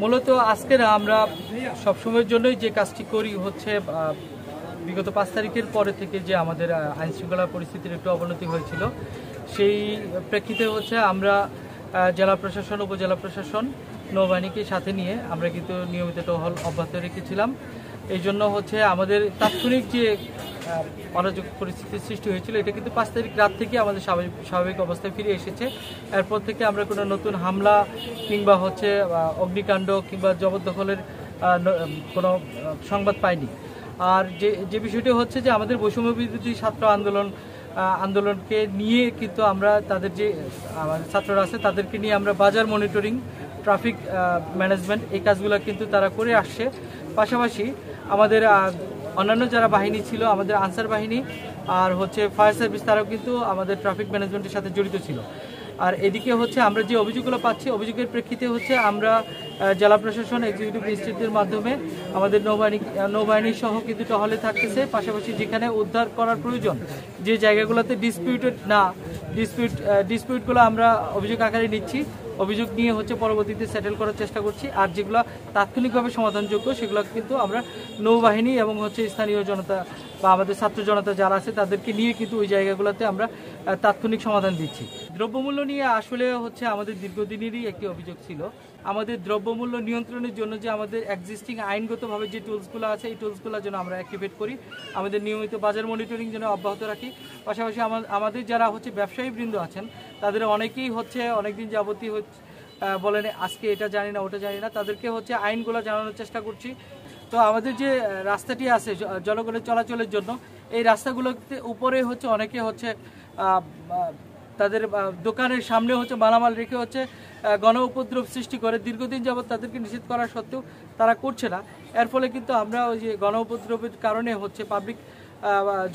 মূলত আজকে আমরা সবসময়ের জন্যই যে কাজটি করি হচ্ছে বিগত 5 তারিখের পরে থেকে যে আমাদের আইন শৃঙ্খলা পরিস্থিতির একটু অবনতি হয়েছিল, সেই প্রেক্ষিতে হচ্ছে আমরা জেলা প্রশাসন, উপজেলা প্রশাসন, নৌবাহিনীকে সাথে নিয়ে আমরা কিন্তু নিয়মিত টহল অব্যাহত রেখেছিলাম। এই জন্য হচ্ছে আমাদের তাৎক্ষণিক যে অরাজক পরিস্থিতির সৃষ্টি হয়েছিল, এটা কিন্তু 5 তারিখ রাত থেকে আমাদের স্বাভাবিক অবস্থায় ফিরে এসেছে। এরপর থেকে আমরা কোনো নতুন হামলা কিংবা হচ্ছে অগ্নিকাণ্ড কিংবা জবরদখলের কোনো সংবাদ পাইনি। আর যে বিষয়টি হচ্ছে যে আমাদের বৈষম্য বিরোধী ছাত্র আন্দোলনকে নিয়ে কিন্তু আমরা তাদের যে ছাত্ররা আছে তাদেরকে নিয়ে আমরা বাজার মনিটরিং, ট্রাফিক ম্যানেজমেন্ট এই কাজগুলো কিন্তু তারা করে আসছে। পাশাপাশি আমাদের অন্যান্য যারা বাহিনী ছিল, আমাদের আনসার বাহিনী আর হচ্ছে ফায়ার সার্ভিস, তারাও কিন্তু আমাদের ট্রাফিক ম্যানেজমেন্টের সাথে জড়িত ছিল। আর এদিকে হচ্ছে আমরা যে অভিযোগগুলো পাচ্ছি, অভিযোগের প্রেক্ষিতে হচ্ছে আমরা জেলা প্রশাসন, এক্সিকিউটিভ ম্যাজিস্ট্রেটদের মাধ্যমে আমাদের নৌবাহিনী সহ কিন্তু টহলে থাকতেছে। পাশাপাশি যেখানে উদ্ধার করার প্রয়োজন, যে জায়গাগুলোতে ডিসপিউটগুলো আমরা অভিযোগ আকারে নিচ্ছি, অভিযোগ নিয়ে হচ্ছে পরবর্তীতে সেটেল করার চেষ্টা করছি। আর যেগুলো তাৎক্ষণিকভাবে সমাধানযোগ্য সেগুলো কিন্তু আমরা নৌবাহিনী এবং হচ্ছে স্থানীয় জনতা বা আমাদের ছাত্র জনতা যারা আছে তাদেরকে নিয়ে কিন্তু ওই জায়গাগুলোতে আমরা তাৎক্ষণিক সমাধান দিচ্ছি। দ্রব্যমূল্য নিয়ে আসলে হচ্ছে আমাদের দীর্ঘদিনেরই একটি অভিযোগ ছিল। আমাদের দ্রব্যমূল্য নিয়ন্ত্রণের জন্য যে আমাদের এক্সিস্টিং আইনগতভাবে যে টুলসগুলো আছে, এই টুলসগুলো যেন আমরা অ্যাক্টিভেট করি, আমাদের নিয়মিত বাজার মনিটরিং যেন অব্যাহত রাখি। পাশাপাশি আমাদের যারা হচ্ছে ব্যবসায়ীবৃন্দ আছেন, তাদের অনেকেই হচ্ছে অনেকদিন যাবতীয় বলেন আজকে এটা জানি না ওটা জানি না, তাদেরকে হচ্ছে আইনগুলো জানানোর চেষ্টা করছি। তো আমাদের যে রাস্তাটি আছে জনগণের চলাচলের জন্য, এই রাস্তাগুলোতে উপরে হচ্ছে অনেকে হচ্ছে তাদের দোকানের সামনে হচ্ছে মালামাল রেখে হচ্ছে গণ উপদ্রব সৃষ্টি করে। দীর্ঘদিন যাবৎ তাদেরকে নিষেধ করা সত্ত্বেও তারা করছে না। এর ফলে কিন্তু আমরা ওই যে গণ উপদ্রবের কারণে হচ্ছে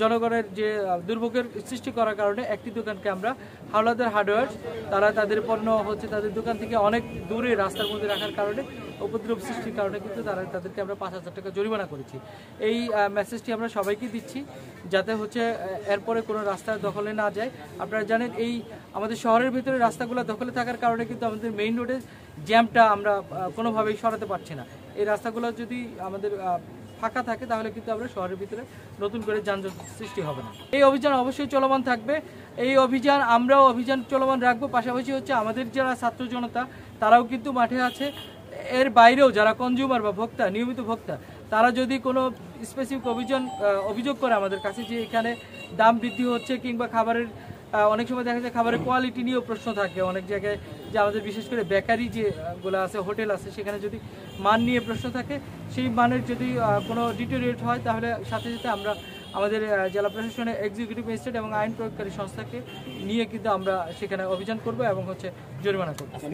জনগণের যে দুর্ভোগের সৃষ্টি করার কারণে একটি দোকানকে আমরা হাওলাদার হার্ডওয়্যার, তারা তাদের পণ্য হচ্ছে তাদের দোকান থেকে অনেক দূরে রাস্তার মধ্যে রাখার কারণে, উপদ্রব সৃষ্টির কারণে কিন্তু তাদেরকে আমরা 5,000 টাকা জরিমানা করেছি। এই মেসেজটি আমরা সবাইকে দিচ্ছি যাতে হচ্ছে এরপরে কোনো রাস্তা দখলে না যায়। আপনারা জানেন এই আমাদের শহরের ভিতরে রাস্তাগুলো দখলে থাকার কারণে কিন্তু আমাদের মেইন রোডে জ্যামটা আমরা কোনোভাবেই সরাতে পারছি না। এই রাস্তাগুলো যদি আমাদের ফাঁকা থাকে তাহলে কিন্তু আমরা শহরের ভিতরে নতুন করে যানজট সৃষ্টি হবে না। এই অভিযান অবশ্যই চলমান থাকবে। এই আমরাও অভিযান চলমান রাখবো। পাশাপাশি হচ্ছে আমাদের যারা ছাত্র জনতা তারাও কিন্তু মাঠে আছে। এর বাইরেও যারা কনজিউমার বা ভোক্তা, নিয়মিত ভোক্তা, তারা যদি কোনো স্পেসিফিক অভিযোগ করে আমাদের কাছে যে এখানে দাম বৃদ্ধি হচ্ছে কিংবা খাবারের অনেক সময় দেখা যায় খাবারের কোয়ালিটি নিয়েও প্রশ্ন থাকে অনেক জায়গায়, যে আমাদের বিশেষ করে বেকারি যেগুলো আছে, হোটেল আছে, সেখানে যদি মান নিয়ে প্রশ্ন থাকে, সেই মানের যদি কোনো ডিটেরিয়েট হয় তাহলে সাথে সাথে আমরা আমাদের জেলা প্রশাসনের এক্সিকিউটিভ ম্যাজিস্ট্রেট এবং আইন প্রয়োগকারী সংস্থাকে নিয়ে কিন্তু আমরা সেখানে অভিযান করব এবং হচ্ছে জরিমানা করব।